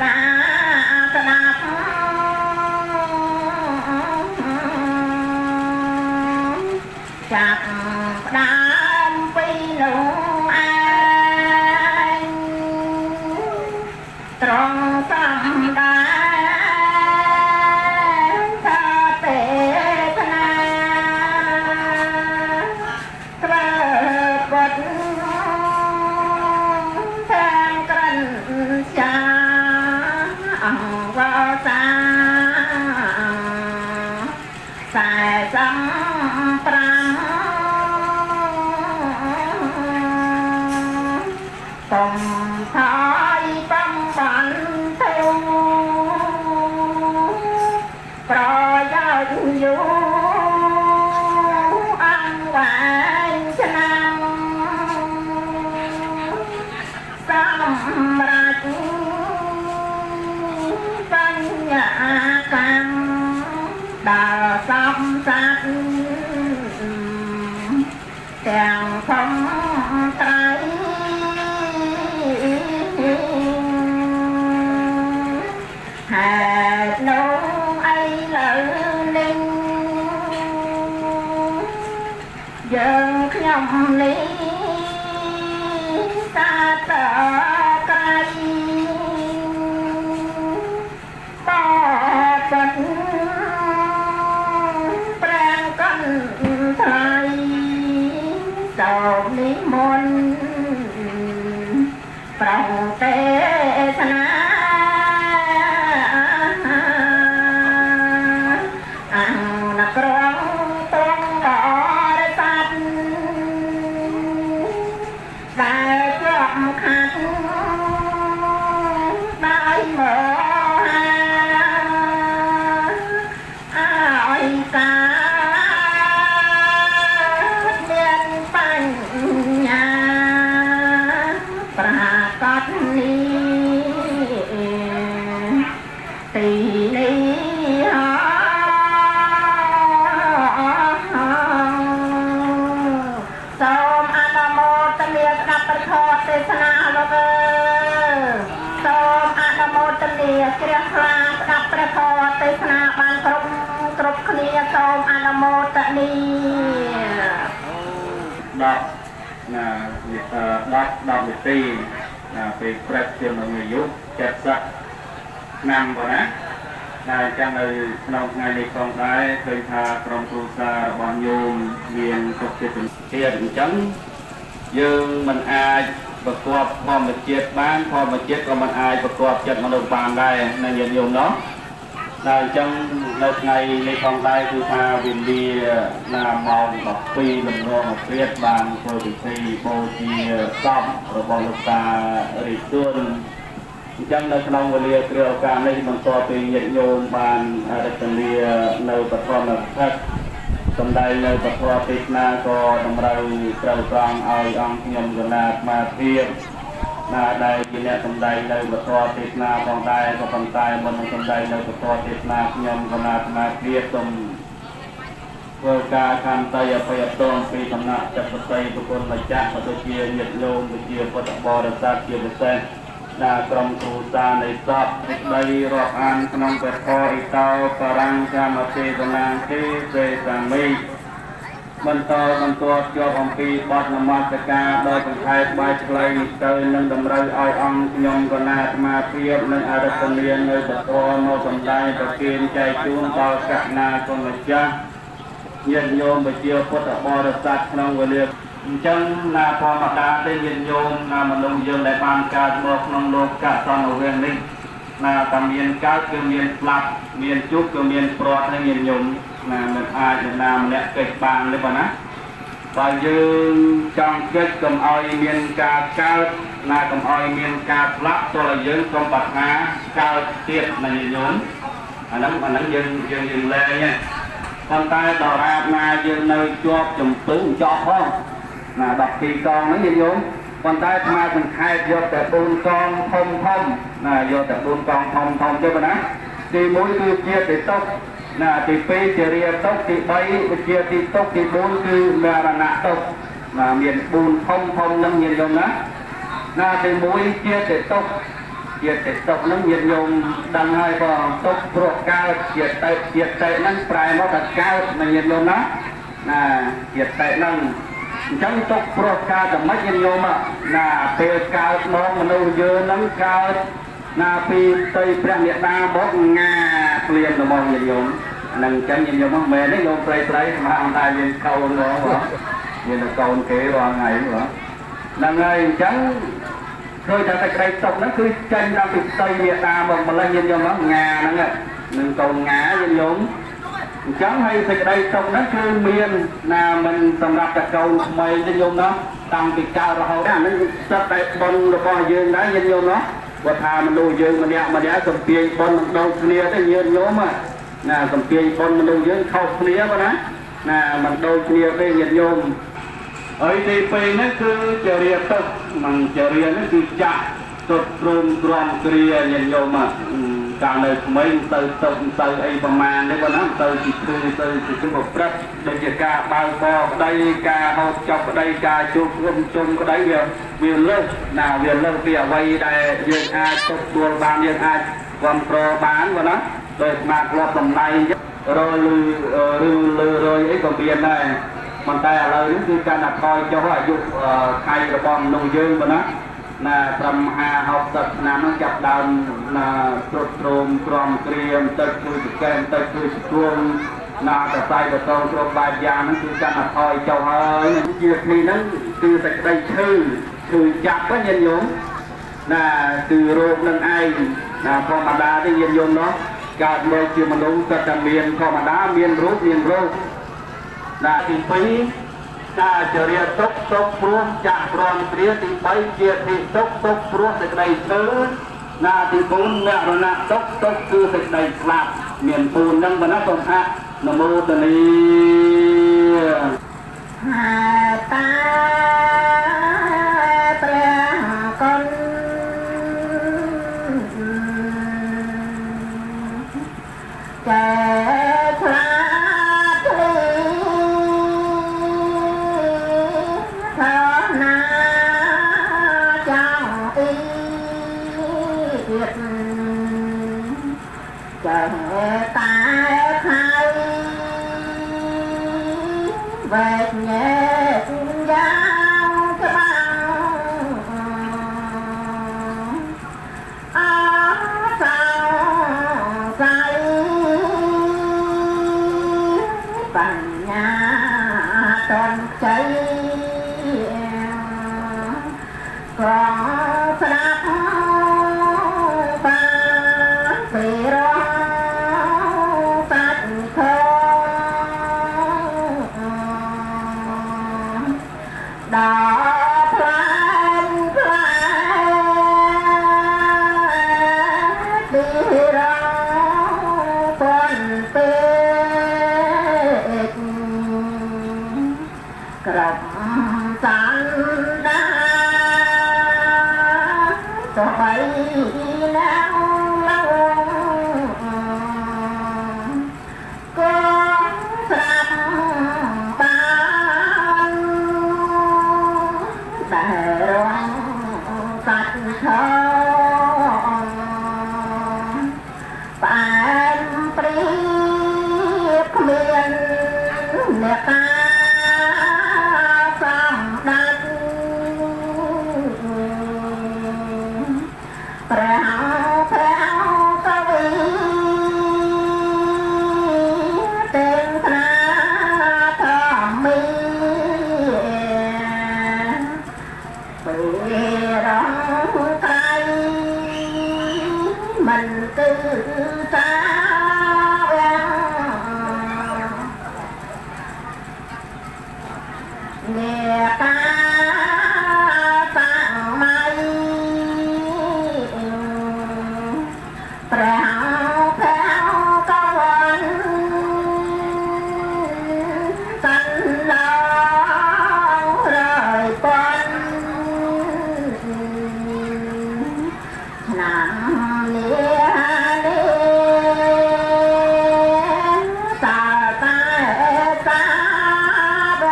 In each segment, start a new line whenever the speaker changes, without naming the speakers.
កាស្ដាប់ចាប់ផ្ដើមពីនោះឯងត្រង់សំដែងថាទេសនាធ្វើបុត្រទាំងក្រិនចាអង្វរសាខ្សែសំប្រាំកុំថយបំបានទៅប្រយោជន៍យូរអង្វែងឆ្នាំសម្រាប់បញ្ញាកម្មដល់សំស័ក្តិទាំងធំត្រៃហេតុនោះឥឡូវនេះយើងខ្ញុំនេះសាទរក្រៃបបិទ្ធប្រាំងកន្ថ្លៃសូមនិមន្តប្រងទេសនាអង្គនក្រងទ្រង់បរិស័ទដែលជាប់ខាត់ដោយមកឲ្យកាមានបញ្ញាប្រកាសនេះទីនេះសូមអនុមោទនាស្ដាប់ព្រះធម៌ទេសនាលោកអើយសូមអនុមោទនាជ្រះថ្លាស្ដាប់ព្រះធម៌ទេសនាបានគ្រប់គ្នាសូមអនុមោទនា10នាទីពេលព្រឹកជាមនុស្សអាយុ70ឆ្នាំបងណាដែលចាំនៅក្នុងថ្ងៃនេះផងដែរឃើញថាក្រុមគ្រួសាររបស់ញោមមានទុកចិត្តទៀតអញ្ចឹងយើងមិនអាចប្រកបធម្មជាតិបានធម្មជាតិក៏មិនអាចប្រកបចិត្តមនុស្សបានដែរនៅញាតិញោមនោះដែលអញ្ចឹងនៅថ្ងៃនេះផងដែរគឺថាវេលាម៉ោង12ល្ងាចមកព្រាតបានធ្វើពិធីបូជាសពរបស់លោកតារីទួនអញ្ចឹងនៅក្នុងវេលាគ្រាឱកាសនេះបន្ទាប់ពីញាតិញោមបានរតនានៅបឋមធិកសម្ដែងនៅពធទេសនាក៏តម្រូវត្រូវត្រង់ឲ្យអង្គខ្ញុំកណាអាត្មាភាពដែលជាអ្នកសម្ដែងនៅពធទេសនាផងដែរក៏ប៉ុន្តែមុននឹងសម្ដែងនៅពធទេសនាខ្ញុំកណាអាត្មាភាពសូមធ្វើការខន្តីអភ័យទោសពីសំណាក់ចក្រតីប្រគុណម្ចាស់ក៏ដូចជាញាតិញោមជាពុទ្ធបរិស័ទជាពិសេសក្រុមគ្រួសារនៃសពដីរាប់អានក្នុងពធអ៊ីតោបរាំងកម្មទេវនាទេសេសាមីបន្តបន្ទាប់ជាប់អំពីបទនមស្ការដោយសង្ខេបបាយខ្លីទៅនឹងតម្រូវឲ្យអង្គខ្ញុំកណាអាត្មាភាពនិងអរិទ្ធនានៅពធមកសម្ដែងប្រគិនចែកជូនដល់កណាគុណម្ចាស់ញាតិញោមជាពុទ្ធបរិស័ទក្នុងវេលាអញ្ចឹងធម្មតាទេញាតិញោមមនុស្សយើងដែលបានកើតមកក្នុងលោកកសន្និវេសនេះតែមានកើតគឺមានស្លាប់មានជុកគឺមានព្រាត់ហើយញាតិញោមមិនអាចណាម្នាក់កិច្ចបានទេបងណាបើយើងចង់កិច្ចកុំឲ្យមានការកើតកុំឲ្យមានការស្លាប់ទោះឲ្យយើងសូមប្រាថ្នាកើតទៀតណាញាតិញោមអាហ្នឹងយើងលែងទេប៉ុន្តែដរាបណាយើងនៅជាប់ចំពឹងចោះផង12កងហ្នឹងញាតិញោមប៉ុន្តែអាត្មាសង្ខេបយកតែ4កងធំយកតែ4កងធំទេបងណាទី1គឺជាទីតុកទី2ជារាតុកទី3ជាទីតុកទី4គឺមរណៈតុកមាន4ធំហ្នឹងញាតិញោមណាទី1ជាទីតុក ជាតេតុកនឹងញាតិញោមដឹងហើយក៏ទុកព្រោះកើតជាតេហ្នឹងប្រែមកថាកើតណាញាតិញោមណាជាតេហ្នឹងអញ្ចឹងទុកព្រោះកើតតែមិនញាតិញោមណាពេលកើតមកមនុស្សយើងហ្នឹងកើតណាពីផ្ទៃព្រះមេដាមកងាព្រាមទៅមកញាតិញោមនឹងអញ្ចឹងញាតិញោមមិនមែនទេញោមស្រីមកអត់តែមានកូនបងមានតែកូនគេរាល់ថ្ងៃបងហ្នឹងហើយអញ្ចឹងឃើញថាតែក្តីទុកហ្នឹងគឺចេញតាមពីផ្ទៃមេដាមកម្លេះញាតិញោមហ្នឹងងាហ្នឹងនឹងកូនងាញាតិញោមអញ្ចឹងហើយសេចក្តីទុកហ្នឹងគឺមានណាមិនសម្រាប់តែកូនក្មេងទេញោមណាតាំងពីកើតរហូតអាហ្នឹងស្ទើរតែបុណ្យរបស់យើងដែរញាតិញោមណាបើថាមនុស្សយើងម្នាក់សំពាយបុណ្យមិនដូចគ្នាទេញាតិញោមណាសំពាយបុណ្យមនុស្សយើងខុសគ្នាប៉ុណ្ណាមិនដូចគ្នាទេញាតិញោមហើយទីពេលហ្នឹងគឺជារាទុកមិនជារាហ្នឹងគឺចាក់ទុកព្រមក្រំគ្រាញាតិញោមកាលនៅក្មេងទៅទុកទៅអីប្រមាណនេះប៉ុណ្ណាទៅទីធ្វើទៅជាមកព្រឹកដូចជាការបើកកក្តីការហូបចុកក្តីការជួបជុំក្តីវាលើសណាវាលើសពីអ្វីដែលយើងអាចទប់ទួលបានយើងអាចគ្រប់គ្រងបានប៉ុណ្ណាដោយស្មារតីសម្ដែងរយអីក៏មានដែរប៉ុន្តែឥឡូវនេះគឺការដាក់ថយចុះអាយុខៃរបស់មនុស្សយើងប៉ុណ្ណាណាត្រឹម50-60ឆ្នាំហ្នឹងចាប់ដើមណាទ្រុឌទ្រោមក្រំគ្រាមទឹកជួយចកែនទឹកជួយស្ទួងណាតសៃបតងគ្រប់បែបយ៉ាងហ្នឹងគឺកាន់តែថយចុះហើយជាគ្នាហ្នឹងគឺសេចក្តីឈឺចាប់ហ្នឹងញាតិញោមណាគឺរោគនឹងឯងណាធម្មតាទេញាតិញោមនោះកើតមកជាមនុស្សក៏តែមានធម្មតាមានរោគណាទី2តាចរិយាទុកព្រោះចាក់ព្រមគ្រាទី3ជាទីទុកព្រោះសេចក្តីឈឺណាទី4មរណៈទុកគឺសេចក្តីស្លាប់មានពូនហ្នឹងប៉ុណ្ណាសូមអនុមោទនី
តាព្រះគុណចែខ្លាแต่ตายใครเวทเย็นยาวจะบังอาสาวใจปัญญาตนใจก็สนับดาพลานดีเราปนเป็ดกระบสันดาจะไปแล้วก็สลับแต่ร้องสัตว์ทองปานเปรียบเหมือนเนื้อตาสำนักแปรกวีเต็มคณะธรรมีร้องไกลมันคือสาวเนี่ยตาสั่งไม่แปรก็วันสันลองเลยปนน้ำเลี้ยเลี้ยสาตาสาบ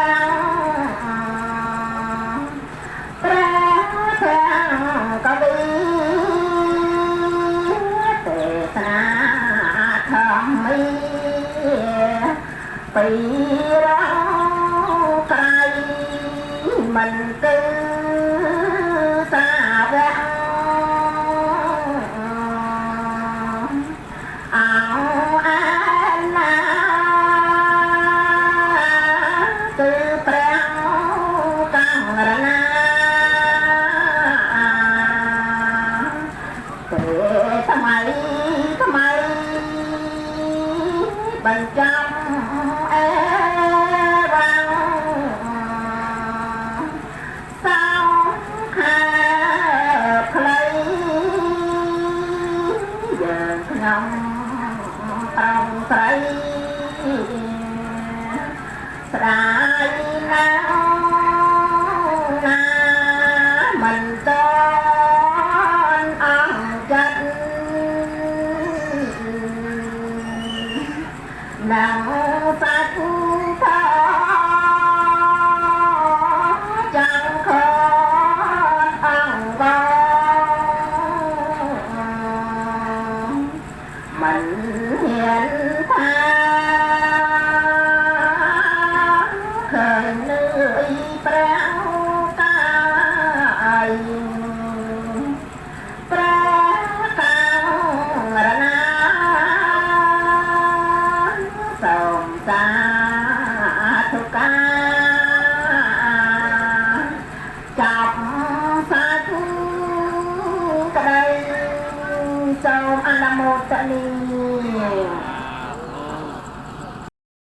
แปรกวี ពីរក្រៃមិនទៅសាវកអោអាណាគឺព្រះកម្មរណាពេលថ្មីបញ្ចាំអេវ៉ាំសោខាខ្លីយើងខ្ញុំត្រង់ស្រីស្ដាយណាស់ណាមិនតន់អង្ចិត្តណាំសាច់ថោចាំខនអង្គមិនហ៊ានថាឃើញលឿយព្រះកាយព្រះកម្មរណាសូមសាធុការចាប់សាច់ក្តីសូមអនុមោទនា